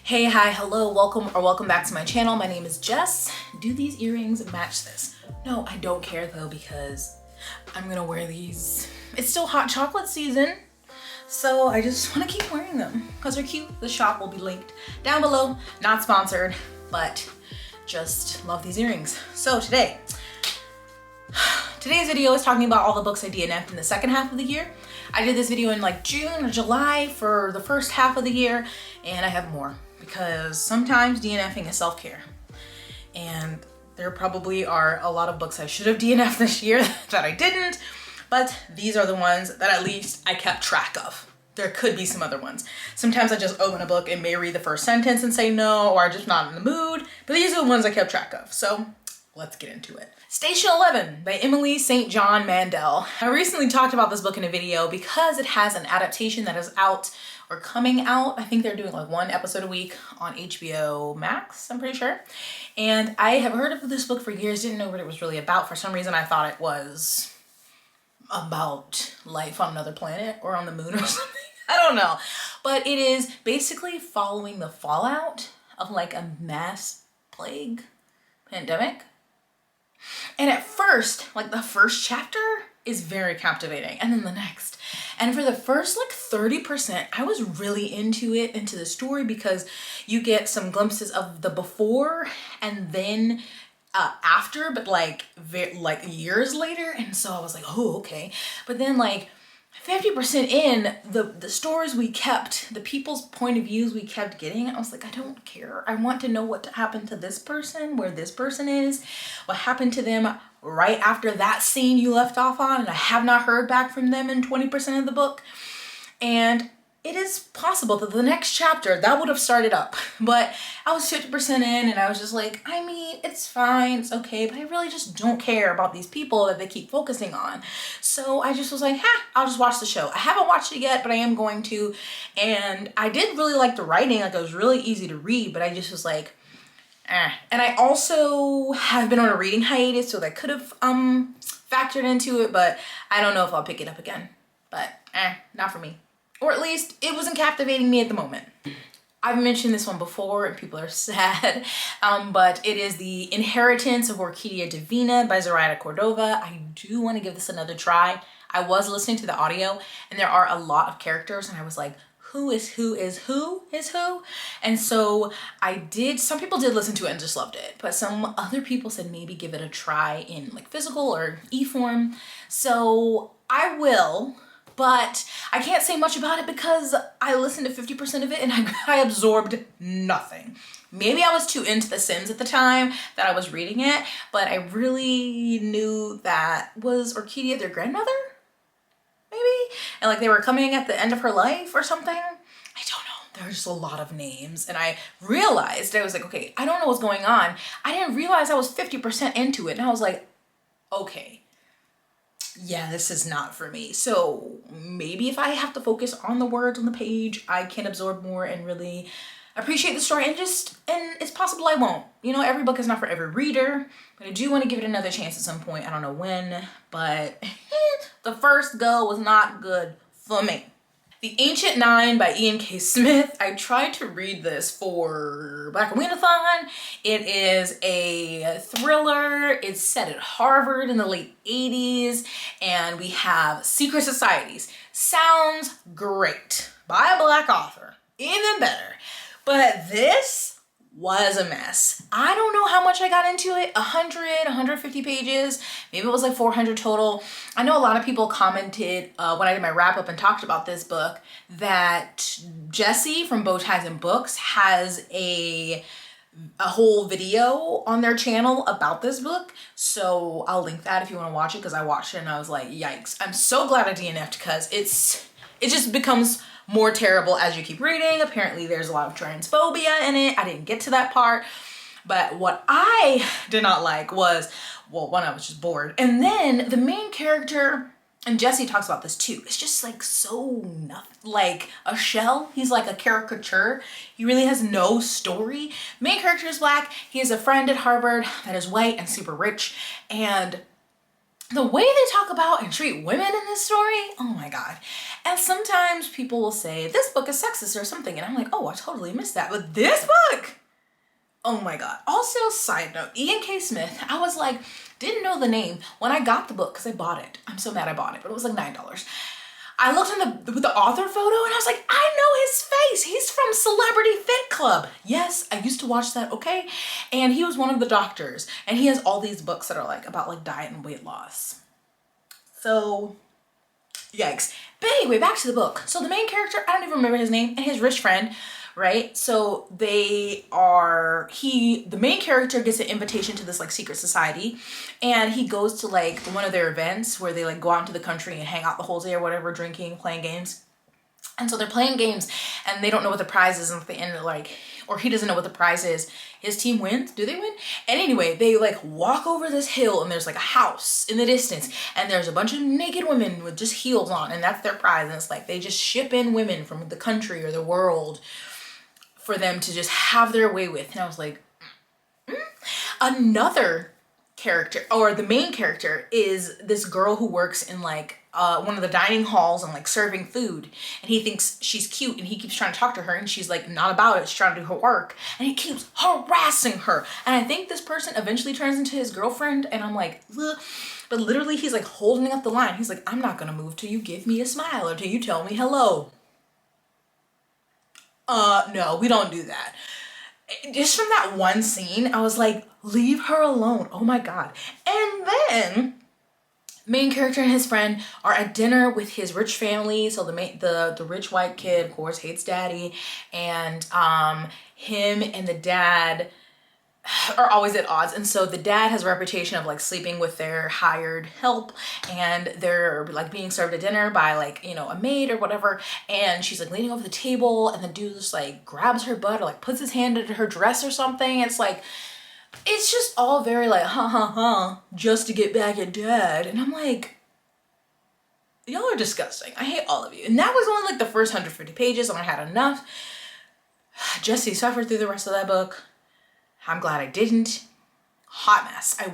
Hey, hi, hello, welcome back to my channel. My name is Jess. Do these earrings match this? No, I don't care though, because I'm gonna wear these. It's still hot chocolate season, so I just wanna keep wearing them because they're cute. The shop will be linked down below. Not sponsored, but just love these earrings. So today's video is talking about all the books I DNF'd in the second half of the year. I did this video in like June or July for the first half of the year, and I have more because sometimes DNFing is self-care. And there probably are a lot of books I should have DNF'd this year that I didn't, but these are the ones that at least I kept track of. There could be some other ones. Sometimes I just open a book and may read the first sentence and say no, or I'm just not in the mood, but these are the ones I kept track of. So let's get into it. Station 11 by Emily St. John Mandel. I recently talked about this book in a video because it has an adaptation that is out or coming out. I think they're doing like one episode a week on HBO Max, I'm pretty sure. And I have heard of this book for years, didn't know what it was really about. For some reason I thought it was about life on another planet or on the moon or something. I don't know. But it is basically following the fallout of like a mass plague pandemic. And at first, like the first chapter is very captivating, and then the next. And for the first like 30%, I was really into the story, because you get some glimpses of the before and then after, but like years later. And so I was like, oh, okay. But then like 50% in, the stories we kept, the people's point of views we kept getting, I was like, I don't care. I want to know what happened to this person, where this person is, what happened to them right after that scene you left off on, and I have not heard back from them in 20% of the book. And it is possible that the next chapter, that would have started up. But I was 50% in, and I was just like, I mean, it's fine, it's okay, but I really just don't care about these people that they keep focusing on. So I just was like, I'll just watch the show. I haven't watched it yet, but I am going to. And I did really like the writing, like it was really easy to read, but I just was like, And I also have been on a reading hiatus, so that could have factored into it, but I don't know if I'll pick it up again. But not for me. Or at least it wasn't captivating me at the moment. I've mentioned this one before and people are sad, but it is The Inheritance of Workidia Divina by Zoraida Cordova. I do want to give this another try. I was listening to the audio and there are a lot of characters and I was like, who is who is who is who? And so some people did listen to it and just loved it, but some other people said maybe give it a try in like physical or e-form. So I will. But I can't say much about it because I listened to 50% of it and I absorbed nothing. Maybe I was too into The Sims at the time that I was reading it, but I really knew that was Orchidia their grandmother? Maybe? And like they were coming at the end of her life or something? I don't know. There were just a lot of names. And I realized, I was like, okay, I don't know what's going on. I didn't realize I was 50% into it. And I was like, okay. Yeah, this is not for me. So maybe if I have to focus on the words on the page, I can absorb more and really appreciate the story, and it's possible I won't. You know, every book is not for every reader, but I do want to give it another chance at some point. I don't know when, but the first go was not good for me. The Ancient Nine by Ian K. Smith. I tried to read this for Black Weenathon. It is a thriller. It's set at Harvard in the late 80s, and we have secret societies. Sounds great. By a Black author. Even better. But this was a mess. I don't know how much I got into it. 150 pages. Maybe it was like 400 total. I know a lot of people commented when I did my wrap up and talked about this book that Jessie from Bow Ties and Books has a whole video on their channel about this book. So I'll link that if you want to watch it, because I watched it and I was like, yikes. I'm so glad I DNF'd, because it just becomes more terrible as you keep reading. Apparently there's a lot of transphobia in it. I didn't get to that part. But what I did not like was, well, one, I was just bored. And then the main character, and Jessie talks about this too, it's just like so nothing, like a shell. He's like a caricature. He really has no story. Main character is Black. He has a friend at Harvard that is white and super rich. And the way they talk about and treat women in this story, oh my God. And sometimes people will say, this book is sexist or something. And I'm like, oh, I totally missed that. But this book, oh my God. Also, side note, Ian K. Smith, I was like, didn't know the name when I got the book because I bought it. I'm so mad I bought it, but it was like $9. I looked on the author photo and I was like, I know his face. He's from Celebrity Fit Club. Yes, I used to watch that, okay? And he was one of the doctors. And he has all these books that are like about like diet and weight loss. So, yikes. But anyway, back to the book. So the main character, I don't even remember his name, and his rich friend, right? So the main character gets an invitation to this like secret society, and he goes to like one of their events where they like go out into the country and hang out the whole day or whatever, drinking, playing games. And so they're playing games and they don't know what the prize is, and at the end like, or he doesn't know what the prize is. His team wins. Do they win? And anyway, they like walk over this hill and there's like a house in the distance and there's a bunch of naked women with just heels on, and that's their prize. And it's like they just ship in women from the country or the world for them to just have their way with. And I was like, Another character, or the main character, is this girl who works in like one of the dining halls and like serving food, and he thinks she's cute and he keeps trying to talk to her and she's like not about it. She's trying to do her work and he keeps harassing her, and I think this person eventually turns into his girlfriend, and I'm like, ugh. But literally he's like holding up the line. He's like, I'm not gonna move till you give me a smile or till you tell me hello. No, we don't do that. Just from that one scene, I was like, leave her alone. Oh my God. And then main character and his friend are at dinner with his rich family. So the rich white kid, of course, hates daddy, and him and the dad are always at odds. And so the dad has a reputation of like sleeping with their hired help, and they're like being served at dinner by like, you know, a maid or whatever, and she's like leaning over the table and the dude just like grabs her butt or like puts his hand into her dress or something. It's like, it's just all very like just to get back at dad. And I'm like, y'all are disgusting. I hate all of you. And that was only like the first 150 pages, and I had enough. Jesse suffered through the rest of that book. I'm glad I didn't. Hot mess. I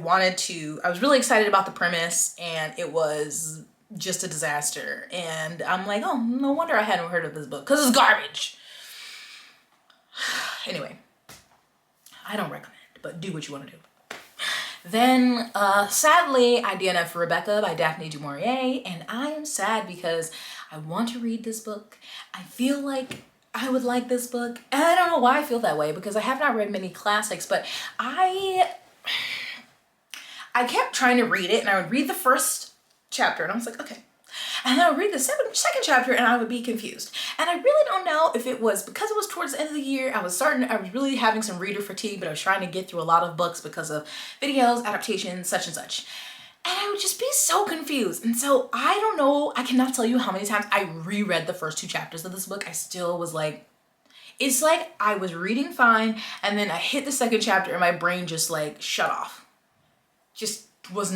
was really excited about the premise, and it was just a disaster. And I'm like, oh, no wonder I hadn't heard of this book, because it's garbage. Anyway, I don't recommend, but do what you want to do. Then, sadly, I DNF'd Rebecca by Daphne du Maurier, and I am sad because I want to read this book. I feel like I would like this book, and I don't know why I feel that way, because I have not read many classics, but I kept trying to read it, and I would read the first chapter, and I was like, okay. And then I would read the second chapter, and I would be confused. And I really don't know if it was because it was towards the end of the year, I was really having some reader fatigue, but I was trying to get through a lot of books because of videos, adaptations, such and such. And I would just be so confused. And so I don't know, I cannot tell you how many times I reread the first 2 chapters of this book. I still was like, it's like I was reading fine, and then I hit the second chapter and my brain just like shut off. Just was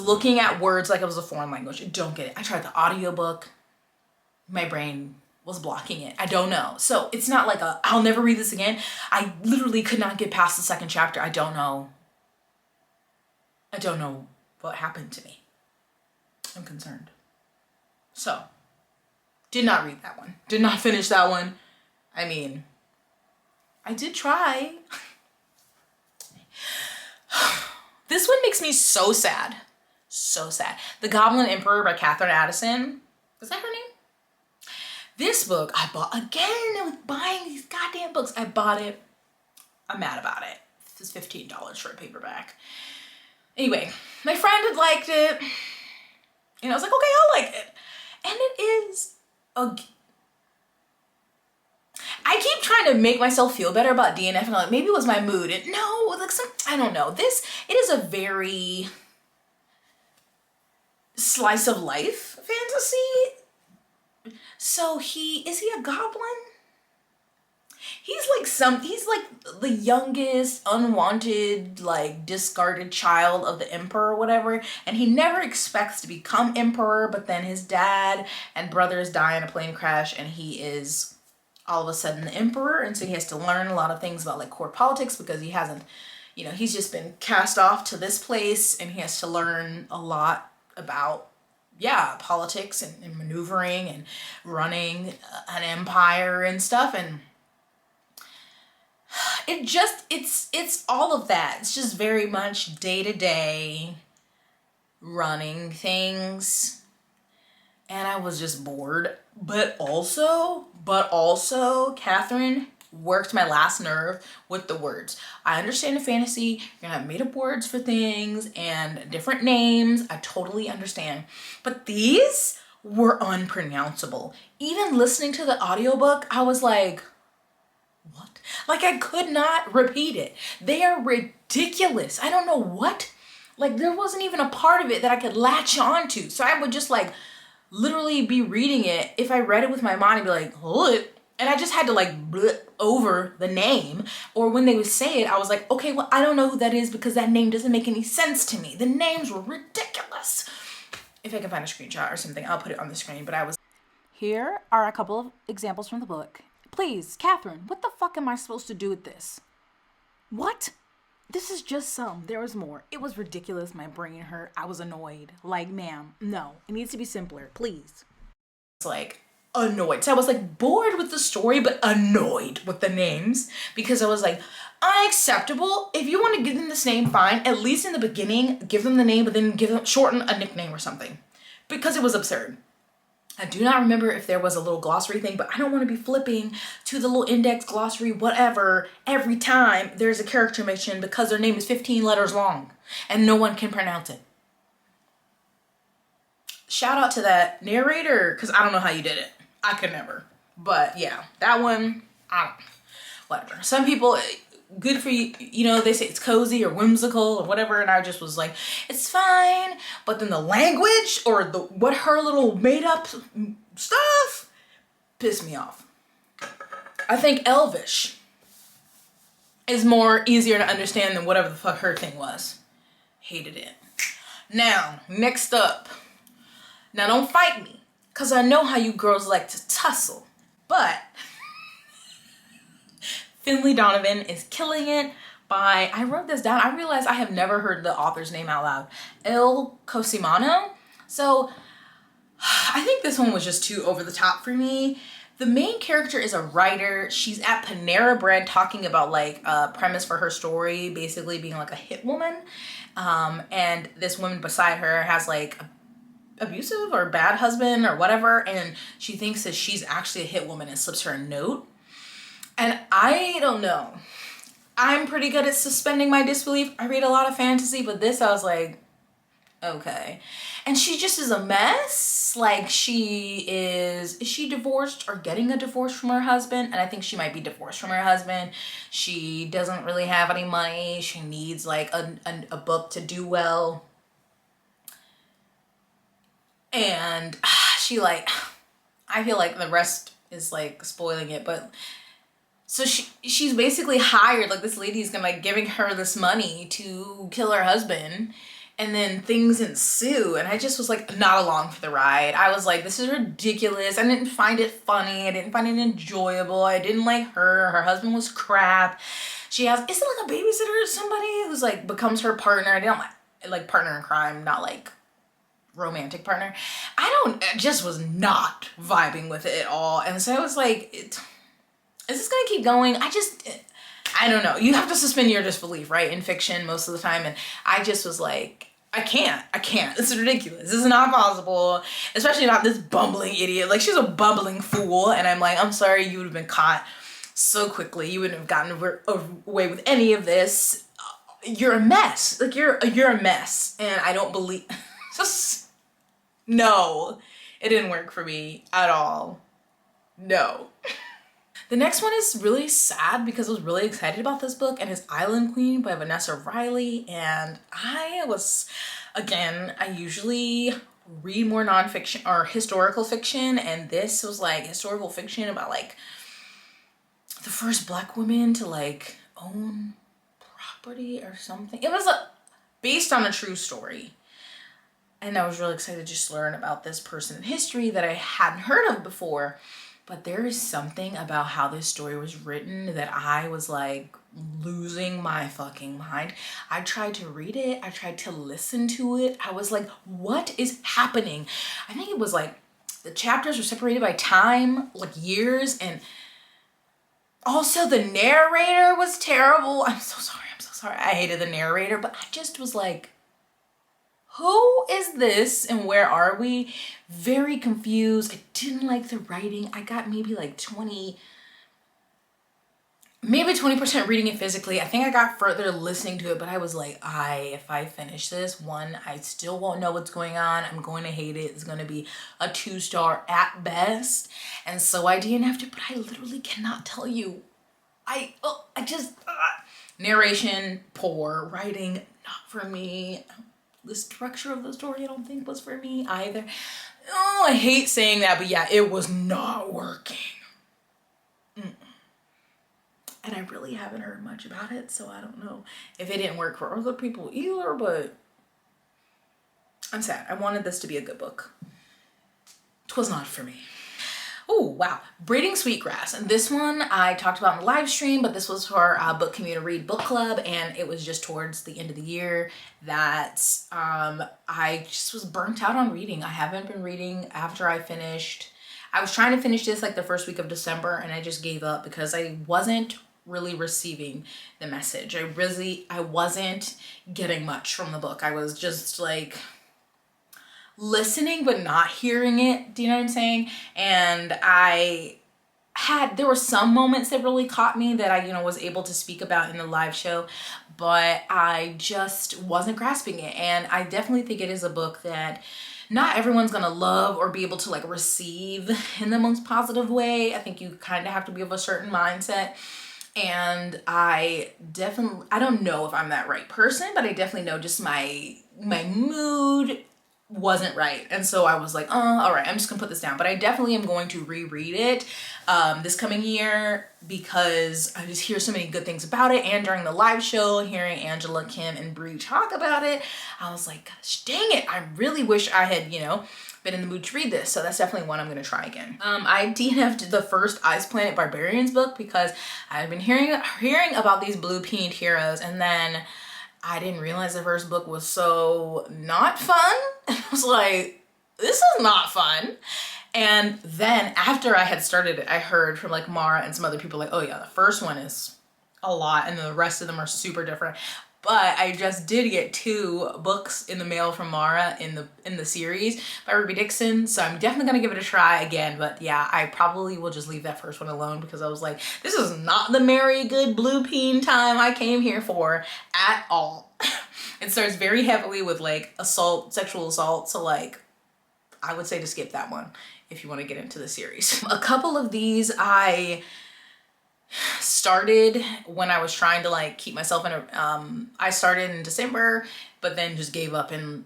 looking at words like it was a foreign language. I don't get it. I tried the audiobook. My brain was blocking it. I don't know. So it's not like I'll never read this again. I literally could not get past the second chapter. I don't know what happened to me. I'm concerned. So, did not read that one. Did not finish that one. I mean, I did try. This one makes me so sad. So sad. The Goblin Emperor by Catherine Addison. Was that her name? This book I bought again. With buying these goddamn books. I bought it. I'm mad about it. This is $15 for a paperback. Anyway, my friend had liked it, and I was like, okay, I'll like it. And it is I keep trying to make myself feel better about DNF, and I'm like, maybe it was my mood. And no, like I don't know. It is a very slice of life fantasy. So is he a goblin? He's like the youngest, unwanted, like discarded child of the emperor or whatever, and he never expects to become emperor, but then his dad and brothers die in a plane crash, and he is all of a sudden the emperor, and so he has to learn a lot of things about like court politics because he hasn't, you know, he's just been cast off to this place and he has to learn a lot about, yeah, politics and maneuvering and running an empire and stuff. And it's all of that. It's just very much day to day running things. And I was just bored. But also, Catherine worked my last nerve with the words. I understand the fantasy. You're gonna have made up words for things and different names. I totally understand. But these were unpronounceable. Even listening to the audiobook, I was like, what? Like I could not repeat it. They are ridiculous. I don't know what. Like there wasn't even a part of it that I could latch onto. So I would just like literally be reading it. If I read it with my mind, I'd be like, what? And I just had to like bleh over the name. Or when they would say it, I was like, okay, well, I don't know who that is because that name doesn't make any sense to me. The names were ridiculous. If I can find a screenshot or something, I'll put it on the screen. But I was... Here are a couple of examples from the book. Please, Catherine, what the fuck am I supposed to do with this? What? This is just some. There was more. It was ridiculous. My brain hurt. I was annoyed. Like, ma'am, no. It needs to be simpler, please. It's like annoyed. So I was like bored with the story, but annoyed with the names because I was like, unacceptable. If you want to give them this name, fine. At least in the beginning, give them the name, but then shorten a nickname or something because it was absurd. I do not remember if there was a little glossary thing, but I don't want to be flipping to the little index glossary, whatever, every time there's a character mentioned because their name is 15 letters long and no one can pronounce it. Shout out to that narrator, because I don't know how you did it. I could never. But yeah, that one, whatever. Some people, good for you, you know, they say it's cozy or whimsical or whatever, and I just was like, it's fine. But then the language or what her little made up stuff pissed me off. I think Elvish is more easier to understand than whatever the fuck her thing was. Hated it. Now, next up. Now don't fight me, because I know how you girls like to tussle, but Finley Donovan is killing it by, I wrote this down, I realized I have never heard the author's name out loud, El Cosimano. So I think this one was just too over the top for me. The main character is a writer. She's at Panera Bread talking about like a premise for her story, basically being like a hit woman. And this woman beside her has like a abusive or bad husband or whatever, and she thinks that she's actually a hit woman and slips her a note. And I don't know. I'm pretty good at suspending my disbelief. I read a lot of fantasy, but this I was like, okay. And she just is a mess. Like is she divorced or getting a divorce from her husband? And I think she might be divorced from her husband. She doesn't really have any money. She needs like a book to do well. And she like, I feel like the rest is like spoiling it, but so she's basically hired, like this lady's gonna like giving her this money to kill her husband, and then things ensue, and I just was like not along for the ride. I was like, this is ridiculous. I didn't find it funny. I didn't find it enjoyable. I didn't like her. Her husband was crap. She has, is it like a babysitter or somebody who's like becomes her partner? I don't like partner in crime, not like romantic partner. I just was not vibing with it at all. And so I was like, is this gonna keep going? I don't know. You have to suspend your disbelief, right? In fiction most of the time. And I just was like, I can't. This is ridiculous. This is not possible. Especially not this bumbling idiot. Like she's a bumbling fool. And I'm like, I'm sorry, you would have been caught so quickly. You wouldn't have gotten away with any of this. You're a mess. Like you're a mess. And I don't believe, no, it didn't work for me at all. No. The next one is really sad because I was really excited about this book, and it's Island Queen by Vanessa Riley. And I was, again, I usually read more nonfiction or historical fiction, and this was like historical fiction about like the first Black woman to like own property or something. It was based on a true story. And I was really excited to just learn about this person in history that I hadn't heard of before. But there is something about how this story was written that I was like, losing my fucking mind. I tried to read it. I tried to listen to it. I was like, what is happening? I think it was like the chapters were separated by time, like years, and also the narrator was terrible. I'm so sorry. I'm so sorry. I hated the narrator, but I just was like, who is this and where are we? Very confused. I didn't like the writing. I got maybe like 20% reading it physically. I think I got further listening to it, but I was like, if I finish this one, I still won't know what's going on. I'm going to hate it. It's going to be a 2-star at best. And so I DNF'd it, but I literally cannot tell you. Narration, poor. Writing, not for me. The structure of the story I don't think was for me either. Oh, I hate saying that, but yeah, it was not working. And I really haven't heard much about it, so I don't know if it didn't work for other people either, but I'm sad. I wanted this to be a good book. It was not for me. Oh, wow. Braiding Sweetgrass. And this one I talked about in the live stream, but this was for Book Community Read Book Club, and it was just towards the end of the year that I just was burnt out on reading. I haven't been reading after I finished. I was trying to finish this like the first week of December, and I just gave up because I wasn't really receiving the message. I wasn't getting much from the book. I was just like listening but not hearing it. Do you know what I'm saying? And there were some moments that really caught me that I was able to speak about in the live show, but I just wasn't grasping it. And I definitely think it is a book that not everyone's gonna love or be able to like receive in the most positive way. I think you kind of have to be of a certain mindset. And I don't know if I'm that right person, but I definitely know just my mood wasn't right. And so I was like, all right, I'm just gonna put this down. But I definitely am going to reread it this coming year because I just hear so many good things about it. And during the live show, hearing Angela, Kim, and Bree talk about it, I was like, gosh, dang it. I really wish I had, been in the mood to read this. So that's definitely one I'm gonna try again. I DNF'd the first Planet Barbarians book because I've been hearing about these blue peened heroes, and then I didn't realize the first book was so not fun. I was like, this is not fun. And then after I had started it, I heard from like Mara and some other people like, oh yeah, the first one is a lot and the rest of them are super different. But I just did get 2 books in the mail from Mara in the series by Ruby Dixon. So I'm definitely gonna give it a try again. But yeah, I probably will just leave that first one alone because I was like, this is not the merry good blue peen time I came here for at all. It starts very heavily with like sexual assault. So like, I would say to skip that one if you want to get into the series. A couple of these I started when I was trying to like keep myself in I started in December, but then just gave up and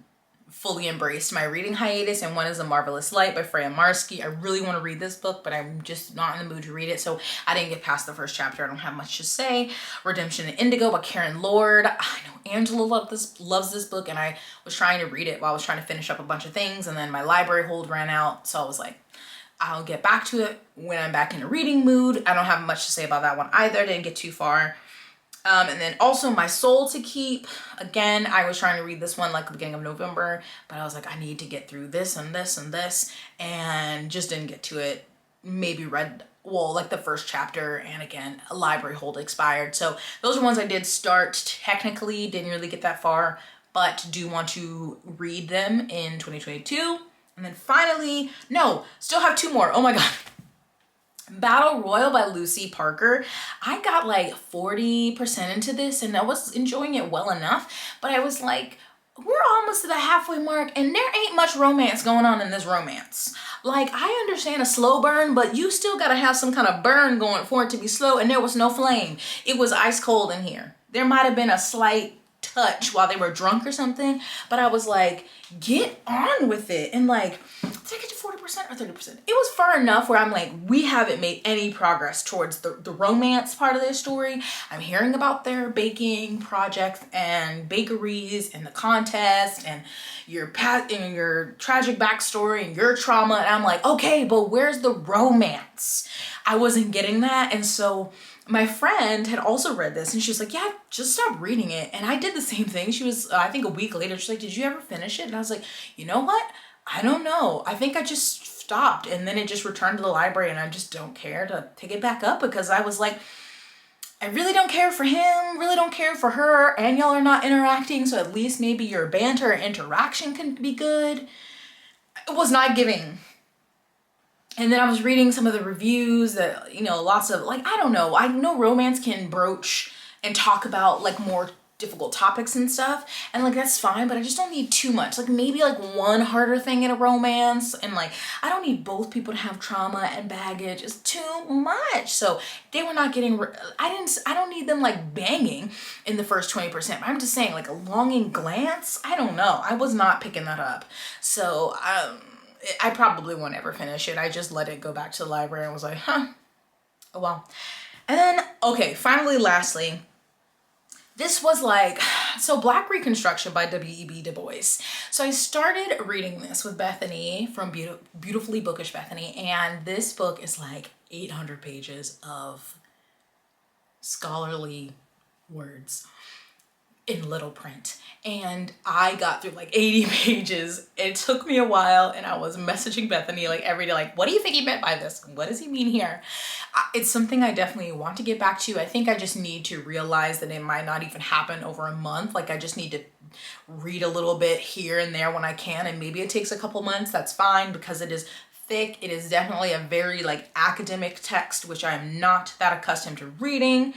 fully embraced my reading hiatus. And one is A Marvelous Light by Freya Marski. I really want to read this book, but I'm just not in the mood to read it, so I didn't get past the first chapter. I don't have much to say. Redemption in Indigo by Karen Lord. I know Angela loves this book, and I was trying to read it while I was trying to finish up a bunch of things, and then my library hold ran out, so I was like, I'll get back to it when I'm back in a reading mood. I don't have much to say about that one either. Didn't get too far. And then also My Soul to Keep. Again, I was trying to read this one like the beginning of November, but I was like, I need to get through this and this and this, and just didn't get to it. Maybe read, like the first chapter, and again, a library hold expired. So those are ones I did start technically, didn't really get that far, but do want to read them in 2022. And then finally, still have 2 more. Oh my God. Battle Royale by Lucy Parker. I got like 40% into this and I was enjoying it well enough, but I was like, we're almost to the halfway mark and there ain't much romance going on in this romance. Like, I understand a slow burn, but you still gotta have some kind of burn going for it to be slow, and there was no flame. It was ice cold in here. There might have been a slight touch while they were drunk or something, but I was like, get on with it. And like, did I get to 40% or 30%? It was far enough where I'm like, we haven't made any progress towards the romance part of this story. I'm hearing about their baking projects and bakeries and the contest and your tragic backstory and your trauma, and I'm like, okay, but where's the romance? I wasn't getting that. And so my friend had also read this and she was like, yeah, just stop reading it. And I did the same thing. She was, I think a week later, she's like, did you ever finish it? And I was like, you know what? I don't know. I think I just stopped, and then it just returned to the library, and I just don't care to pick it back up because I was like, I really don't care for him, really don't care for her, and y'all are not interacting, so at least maybe your banter or interaction can be good. It was not giving. And then I was reading some of the reviews that, you know, lots of, like, I don't know. I know romance can broach and talk about, like, more difficult topics and stuff. And, like, that's fine, but I just don't need too much. Like, maybe, like, one harder thing in a romance. And, like, I don't need both people to have trauma and baggage. It's too much. So they were not getting, I don't need them, like, banging in the first 20%. But I'm just saying, like, a longing glance, I don't know. I was not picking that up. So, I probably won't ever finish it. I just let it go back to the library and was like, huh, oh well. And then, okay, finally, lastly, this was like, so Black Reconstruction by W.E.B. Du Bois. So I started reading this with Bethany from Beautifully Bookish Bethany, and this book is like 800 pages of scholarly words in little print. And I got through like 80 pages. It took me a while, and I was messaging Bethany like every day, like, what do you think he meant by this? What does he mean here? It's something I definitely want to get back to. I think I just need to realize that it might not even happen over a month. Like, I just need to read a little bit here and there when I can, and maybe it takes a couple months. That's fine, because it is thick. It is definitely a very like academic text, which I am not that accustomed to reading.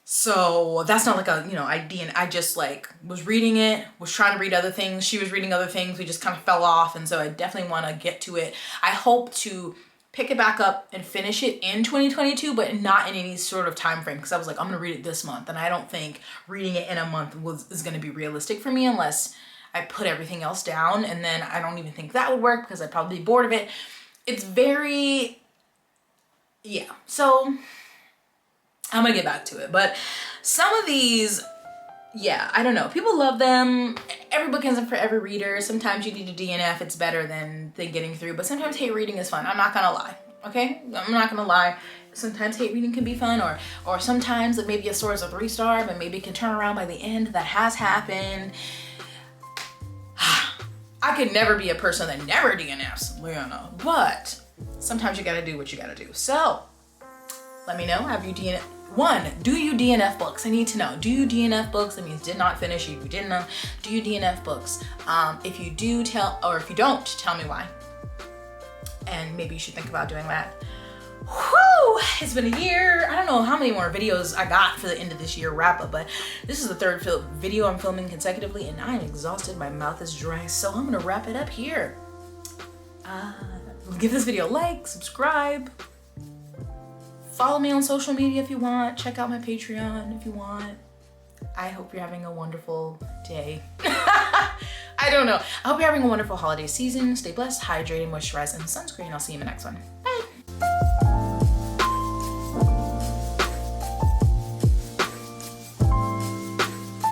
So that's not like a, you know, idea. And I just like was reading it, was trying to read other things. She was reading other things. We just kind of fell off. And so I definitely want to get to it. I hope to pick it back up and finish it in 2022, but not in any sort of time frame. Because I was like, I'm going to read it this month. And I don't think reading it in a month is going to be realistic for me unless I put everything else down. And then I don't even think that would work because I'd probably be bored of it. It's very, yeah. So I'm gonna get back to it, but some of these, yeah, I don't know. People love them. Every book isn't for every reader. Sometimes you need a DNF. It's better than getting through, but sometimes hate reading is fun. I'm not gonna lie, okay? I'm not gonna lie. Sometimes hate reading can be fun, or sometimes it maybe a story is a 3-star, but maybe it can turn around by the end. That has happened. I could never be a person that never DNFs, Leona, but sometimes you gotta do what you gotta do. So let me know, have you DNF? One, do you DNF books? I need to know. Do you DNF books? That means did not finish. You didn't know. Do you DNF books? If you do, or if you don't, tell me why. And maybe you should think about doing that. Whew, it's been a year. I don't know how many more videos I got for the end of this year wrap up, but this is the third video I'm filming consecutively, and I'm exhausted. My mouth is dry, so I'm gonna wrap it up here. Give this video a like, subscribe. Follow me on social media if you want. Check out my Patreon if you want. I hope you're having a wonderful day. I don't know. I hope you're having a wonderful holiday season. Stay blessed, hydrate, and moisturize, and sunscreen. I'll see you in the next one.